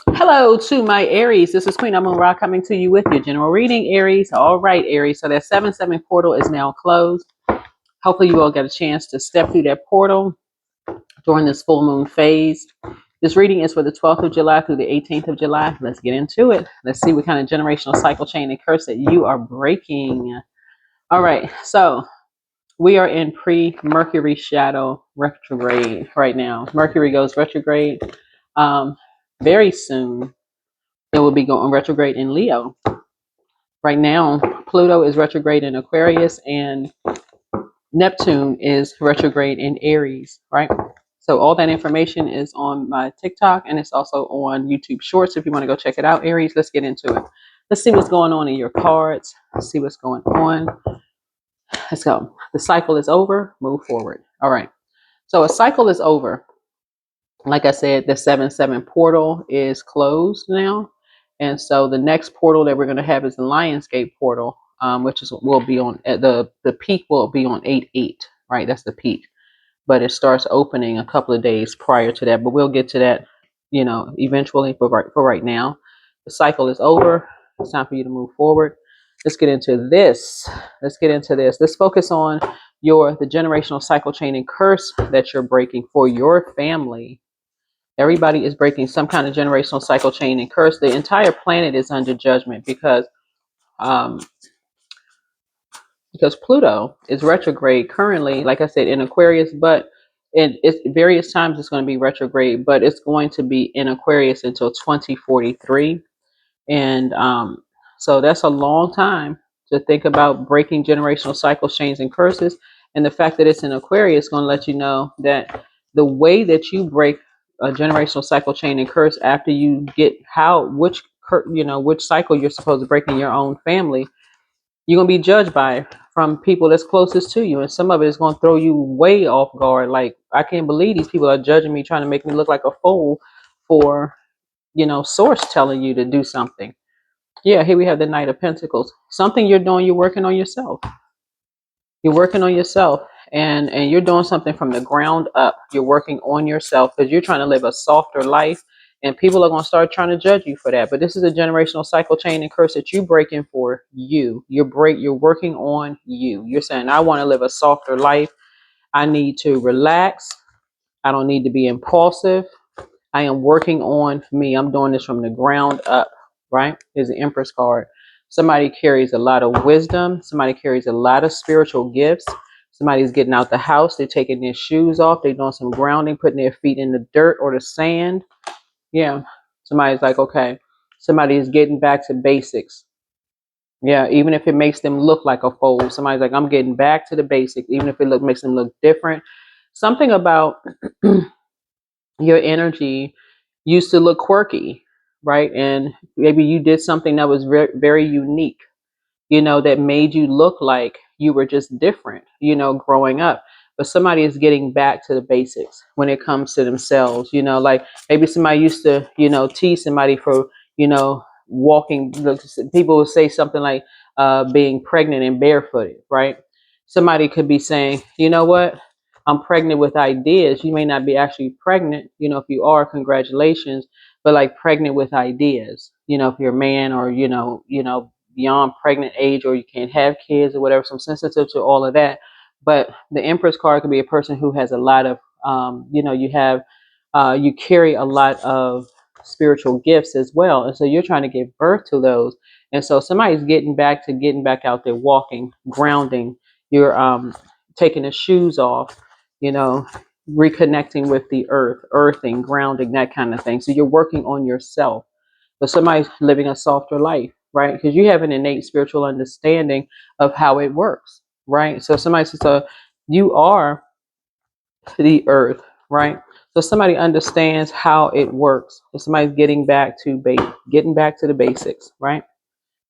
Hello to my Aries. This is Queen Amun Ra coming to you with your general reading, Aries. All right, Aries. So that 7-7 portal is now closed. Hopefully you all get a chance to step through that portal during this full moon phase. This reading is for the 12th of July through the 18th of July. Let's get into it. Let's see what kind of generational cycle chain and curse that you are breaking. All right. So we are in pre-Mercury shadow retrograde right now. Mercury goes retrograde very soon. It will be going retrograde in Leo. Right now, Pluto is retrograde in Aquarius and Neptune is retrograde in Aries, right? So all that information is on my TikTok and it's also on YouTube Shorts if you want to go check it out, Aries. Let's get into it. Let's see what's going on in your cards. Let's see what's going on. Let's go. The cycle is over. Move forward. All right. So a cycle is over. Like I said, the 7-7 portal is closed now. And so the next portal that we're going to have is the Lionsgate portal, which is will be on at the peak will be on 8/8, right? That's the peak. But it starts opening a couple of days prior to that. But we'll get to that, eventually. But for right now, the cycle is over. It's time for you to move forward. Let's get into this. Let's focus on the generational cycle chain and curse that you're breaking for your family. Everybody is breaking some kind of generational cycle chain and curse. The entire planet is under judgment um, because Pluto is retrograde currently, like I said, in Aquarius, but it's various times it's going to be retrograde, but it's going to be in Aquarius until 2043. And so that's a long time to think about breaking generational cycle chains and curses. And the fact that it's in Aquarius is going to let you know that the way that you break a generational cycle chain and curse after you get which cycle you're supposed to break in your own family, you're going to be judged by from people that's closest to you. And some of it is going to throw you way off guard. Like, I can't believe these people are judging me, trying to make me look like a fool for, source telling you to do something. Yeah, here we have the Knight of Pentacles. Something you're doing, you're working on yourself. You're working on yourself and you're doing something from the ground up. You're working on yourself because you're trying to live a softer life and people are going to start trying to judge you for that. But this is a generational cycle chain and curse that you breaking for you. You're working on you. You're saying, I want to live a softer life. I need to relax. I don't need to be impulsive. I am working on me. I'm doing this from the ground up, right? Here's the Empress card. Somebody carries a lot of wisdom. Somebody carries a lot of spiritual gifts. Somebody's getting out the house. They're taking their shoes off. They're doing some grounding, putting their feet in the dirt or the sand. Yeah. Somebody's like, okay. Somebody is getting back to basics. Yeah, even if it makes them look like a fool. Somebody's like, I'm getting back to the basics, even if it makes them look different. Something about your energy used to look quirky, right? And maybe you did something that was very unique, that made you look like you were just different, growing up. But somebody is getting back to the basics when it comes to themselves, like maybe somebody used to, tease somebody for, walking. People would say something like being pregnant and barefooted, right? Somebody could be saying, you know what? I'm pregnant with ideas. You may not be actually pregnant, if you are, congratulations, but like pregnant with ideas, if you're a man or, beyond pregnant age or you can't have kids or whatever. So I'm sensitive to all of that. But the Empress card could be a person who has a lot of, you carry a lot of spiritual gifts as well. And so you're trying to give birth to those. And so somebody's getting back out there, walking, grounding. You're taking the shoes off, reconnecting with the earth, earthing, grounding, that kind of thing. So you're working on yourself. But somebody's living a softer life, right? Because you have an innate spiritual understanding of how it works, right? So somebody says, so you are the earth, right? So somebody understands how it works. So somebody's getting back to the basics, right?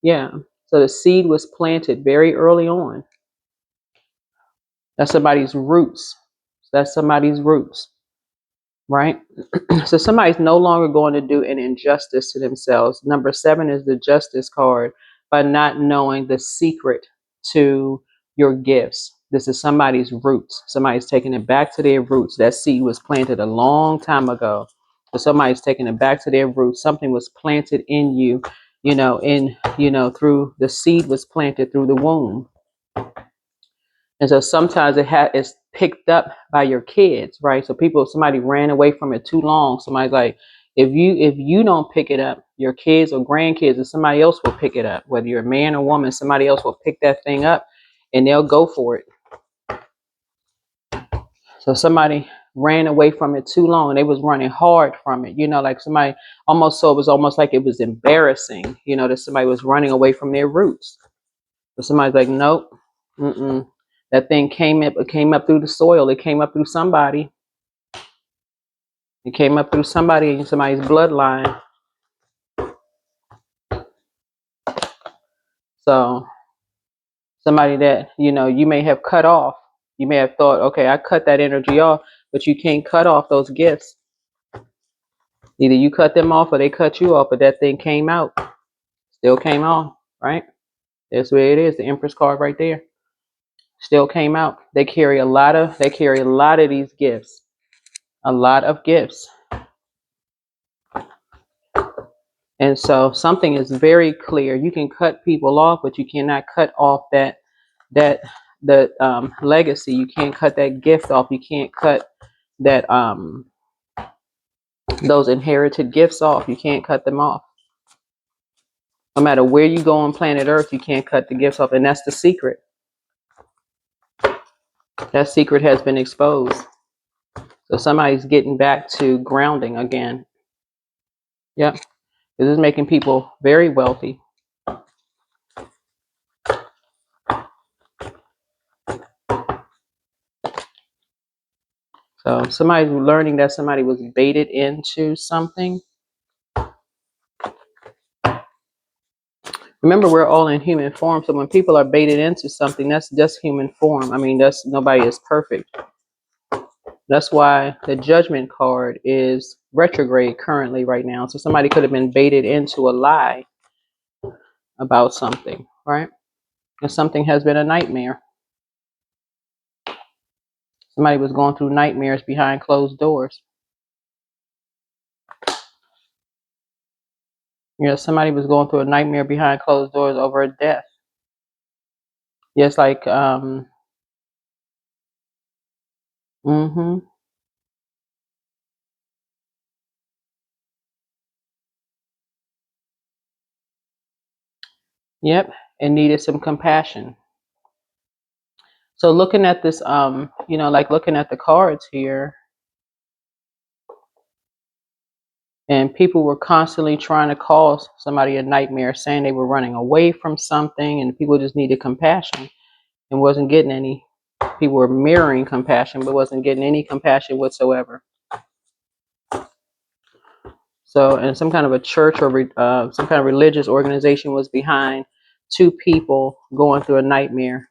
Yeah. So the seed was planted very early on. That's somebody's roots. That's somebody's roots, right? So somebody's no longer going to do an injustice to themselves. Number 7 is the Justice card, by not knowing the secret to your gifts. This is somebody's roots. Somebody's taking it back to their roots. That seed was planted a long time ago. So somebody's taking it back to their roots. Something was planted in you, through the seed was planted through the womb. And so sometimes it's picked up by your kids, right? So somebody ran away from it too long. Somebody's like, if you don't pick it up, your kids or grandkids or somebody else will pick it up. Whether you're a man or woman, somebody else will pick that thing up and they'll go for it. So somebody ran away from it too long. They was running hard from it. Like somebody it was almost like it was embarrassing, that somebody was running away from their roots. But somebody's like, nope, that thing came up through the soil. It came up through somebody. It came up through somebody in somebody's bloodline. So somebody that, you may have cut off. You may have thought, okay, I cut that energy off, but you can't cut off those gifts. Either you cut them off or they cut you off, but that thing came out. Still came on, right? That's where it is. The Empress card right there. Still came out. They carry a lot of these gifts. A lot of gifts. And so something is very clear. You can cut people off, but you cannot cut off the legacy. You can't cut that gift off. You can't cut that those inherited gifts off. You can't cut them off. No matter where you go on planet Earth, you can't cut the gifts off. And that's the secret. That secret has been exposed. So somebody's getting back to grounding again. Yep. This is making people very wealthy. So somebody's learning that somebody was baited into something. Remember, we're all in human form. So when people are baited into something, that's just human form. I mean, nobody is perfect. That's why the Judgment card is retrograde currently right now. So somebody could have been baited into a lie about something, right? And something has been a nightmare. Somebody was going through nightmares behind closed doors. Somebody was going through a nightmare behind closed doors over a death. Yes, like, Yep, and needed some compassion. So looking at this, like looking at the cards here, and people were constantly trying to cause somebody a nightmare, saying they were running away from something, and people just needed compassion and wasn't getting any. People were mirroring compassion, but wasn't getting any compassion whatsoever. So, and some kind of a church or some kind of religious organization was behind two people going through a nightmare.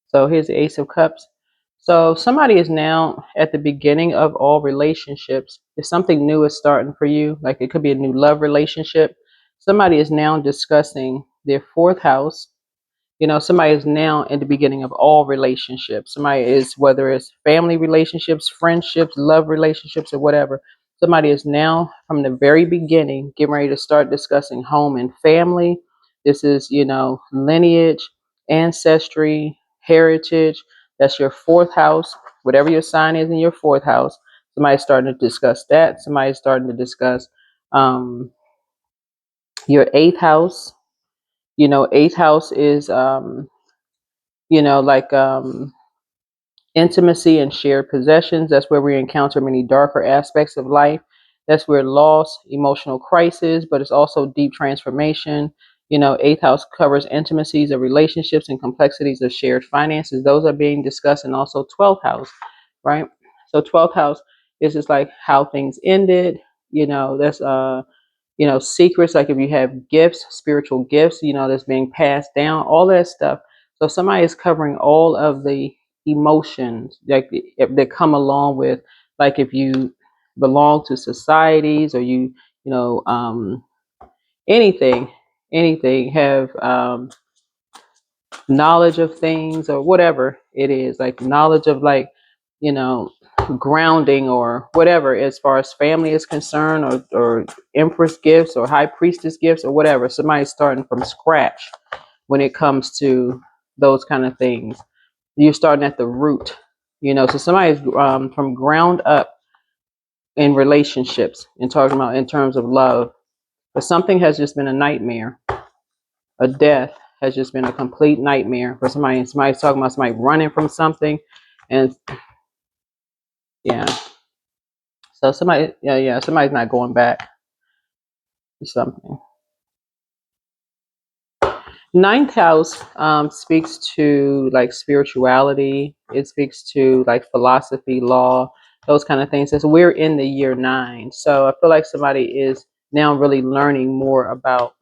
So here's the Ace of Cups. So somebody is now at the beginning of all relationships. If something new is starting for you, like it could be a new love relationship, somebody is now discussing their fourth house. Somebody is now in the beginning of all relationships. Somebody is, whether it's family relationships, friendships, love relationships, or whatever. Somebody is now from the very beginning getting ready to start discussing home and family. This is, lineage, ancestry, heritage. That's your fourth house. Whatever your sign is in your fourth house, somebody's starting to discuss that. Somebody's starting to discuss your eighth house. Eighth house is like intimacy and shared possessions. That's where we encounter many darker aspects of life. That's where loss, emotional crisis, but it's also deep transformation. Eighth house covers intimacies of relationships and complexities of shared finances. Those are being discussed. And also 12th house, right? So 12th house is just like how things ended. That's secrets, like if you have gifts, spiritual gifts, that's being passed down, all that stuff. So somebody is covering all of the emotions like that come along with, like if you belong to societies or anything have knowledge of things or whatever it is, like knowledge of, like, grounding or whatever as far as family is concerned, or empress gifts or high priestess gifts or whatever. Somebody's starting from scratch when it comes to those kind of things. You're starting at the root, so somebody's from ground up in relationships and talking about in terms of love. But something has just been a nightmare. A death has just been a complete nightmare for somebody. Somebody's talking about somebody running from something. And yeah. So somebody's not going back to something. Ninth house speaks to like spirituality. It speaks to like philosophy, law, those kind of things. As we're in the year 9, so I feel like somebody is now really learning more about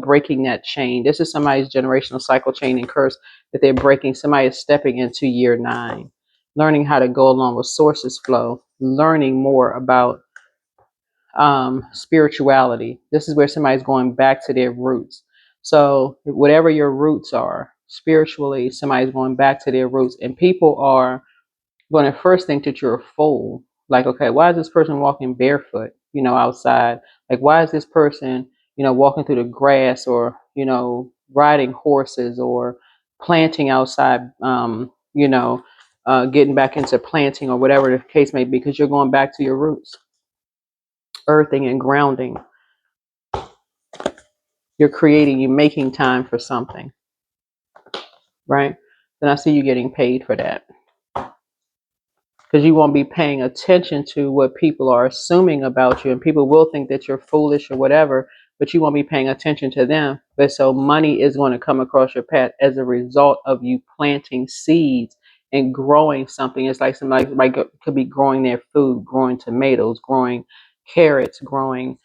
breaking that chain. This is somebody's generational cycle chain and curse that they're breaking. Somebody is stepping into year 9, learning how to go along with sources flow, learning more about spirituality. This is where somebody's going back to their roots. So whatever your roots are spiritually, somebody's going back to their roots, and people are going to first think that you're a fool. Like, okay, why is this person walking barefoot, outside? Like, why is this person, walking through the grass, or, riding horses, or planting outside, getting back into planting or whatever the case may be, because you're going back to your roots, earthing and grounding. You're making time for something, right? Then I see you getting paid for that, because you won't be paying attention to what people are assuming about you, and people will think that you're foolish or whatever, but you won't be paying attention to them. But so money is going to come across your path as a result of you planting seeds and growing something. It's like somebody could be growing their food, growing tomatoes, growing carrots, growing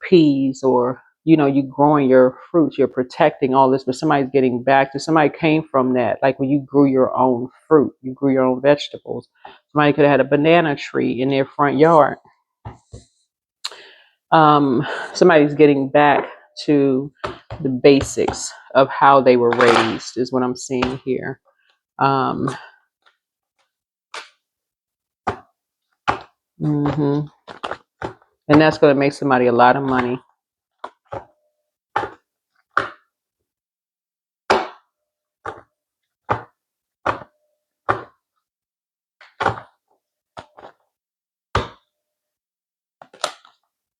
peas, or you growing your fruits. You're protecting all this, but somebody's getting back to, somebody came from that. Like when you grew your own fruit, you grew your own vegetables. Somebody could have had a banana tree in their front yard. Somebody's getting back to the basics of how they were raised, is what I'm seeing here. And that's going to make somebody a lot of money.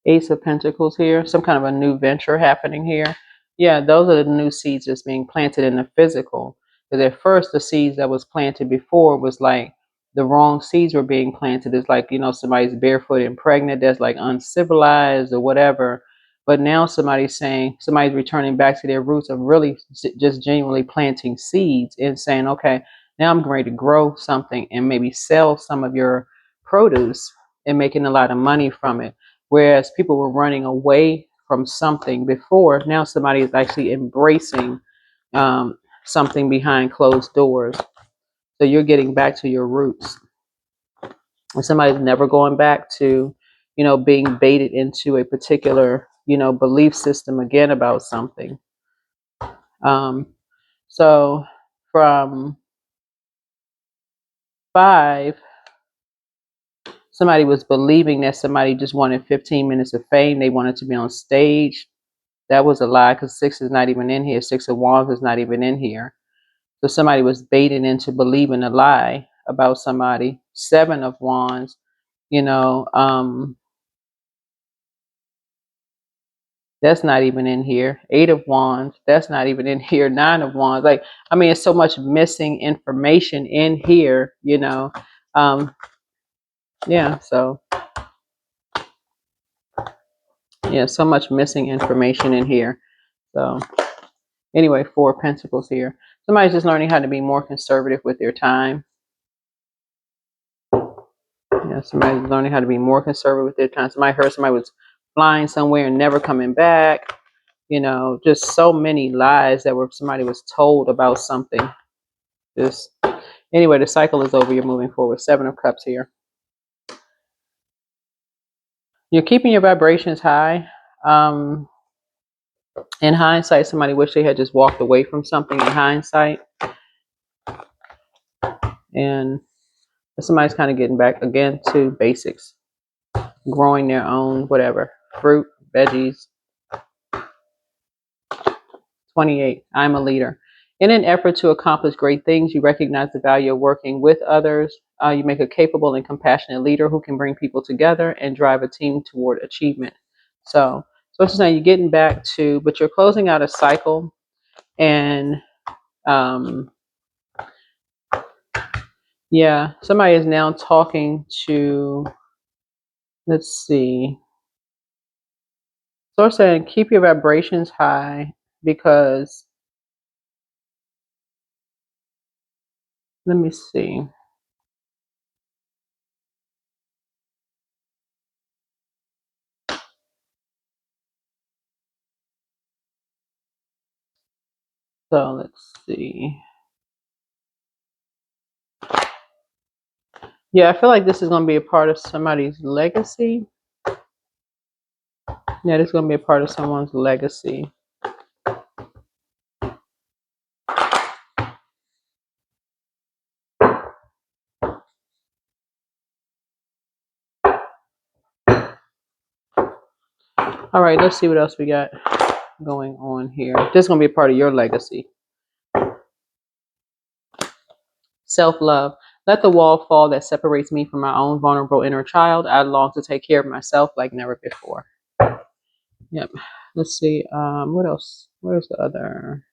Ace of Pentacles here, some kind of a new venture happening here. Yeah, those are the new seeds that's being planted in the physical. Because at first, the seeds that was planted before was like the wrong seeds were being planted. It's like, somebody's barefoot and pregnant, that's like uncivilized or whatever. But now somebody's returning back to their roots of really just genuinely planting seeds and saying, okay, now I'm ready to grow something and maybe sell some of your produce and making a lot of money from it. Whereas people were running away from something before, now somebody is actually embracing something behind closed doors. So you're getting back to your roots. And somebody's never going back to, being baited into a particular, belief system again about something. So from 5, somebody was believing that somebody just wanted 15 minutes of fame. They wanted to be on stage. That was a lie, because 6 is not even in here. 6 of Wands is not even in here. So somebody was baited into believing a lie about somebody. 7 of Wands, that's not even in here. 8 of Wands, that's not even in here. 9 of Wands. Like, I mean, it's so much missing information in here, yeah, so yeah, so much missing information in here. So anyway, 4 of Pentacles here. Somebody's just learning how to be more conservative with their time. Yeah, somebody's learning how to be more conservative with their time. Somebody heard somebody was flying somewhere and never coming back. Just so many lies that somebody was told about something. Just anyway, the cycle is over. You're moving forward. 7 of Cups here. You're keeping your vibrations high. In hindsight, somebody wish they had just walked away from something in hindsight. And Somebody's kind of getting back again to basics, growing their own whatever, fruit, veggies. 28, I'm a leader. In an effort to accomplish great things, you recognize the value of working with others. You make a capable and compassionate leader who can bring people together and drive a team toward achievement. So it's saying you're getting back to, but you're closing out a cycle, and um, yeah, somebody is now talking to, let's see. So it's saying keep your vibrations high because, let me see. So let's see. Yeah, I feel like this is going to be a part of somebody's legacy. Yeah, this is going to be a part of someone's legacy. All right, let's see what else we got going on here. This is going to be a part of your legacy. Self-love. Let the wall fall that separates me from my own vulnerable inner child. I long to take care of myself like never before. Yep. Let's see. What else? Where's the other?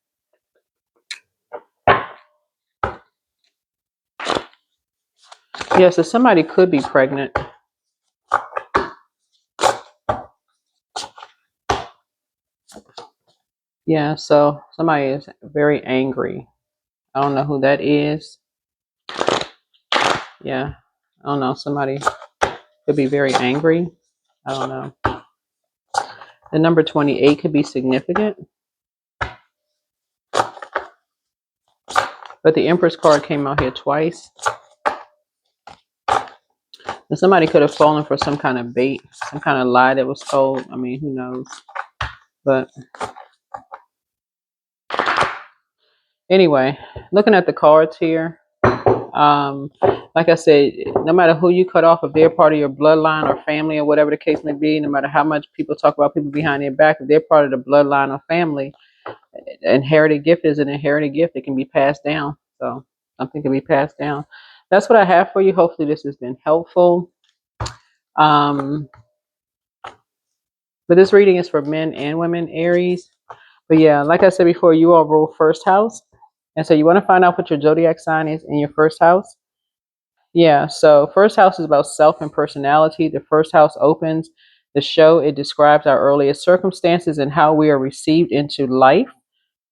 Yeah, so somebody could be pregnant. Yeah, so somebody is very angry. I don't know who that is. Yeah, I don't know. Somebody could be very angry. I don't know. The number 28 could be significant. But the Empress card came out here twice. And somebody could have fallen for some kind of bait, some kind of lie that was told. I mean, who knows? But anyway, looking at the cards here, like I said, no matter who you cut off, if they're part of your bloodline or family or whatever the case may be, no matter how much people talk about people behind their back, if they're part of the bloodline or family, inherited gift is an inherited gift. It can be passed down. So something can be passed down. That's what I have for you. Hopefully this has been helpful. But this reading is for men and women, Aries. But yeah, like I said before, you all rule first house. And so you want to find out what your zodiac sign is in your first house. Yeah, so first house is about self and personality. The first house opens the show. It describes our earliest circumstances and how we are received into life.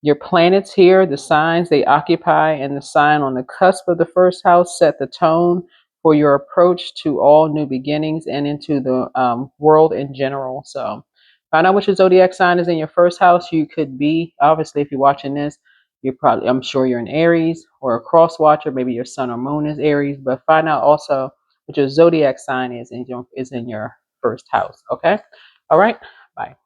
Your planets here, the signs they occupy, and the sign on the cusp of the first house set the tone for your approach to all new beginnings and into the world in general. So find out what your zodiac sign is in your first house. You could be, obviously, if you're watching this, you're probably, I'm sure you're an Aries or a cross watcher. Maybe your sun or moon is Aries, but find out also what your zodiac sign is in your first house. Okay. All right. Bye.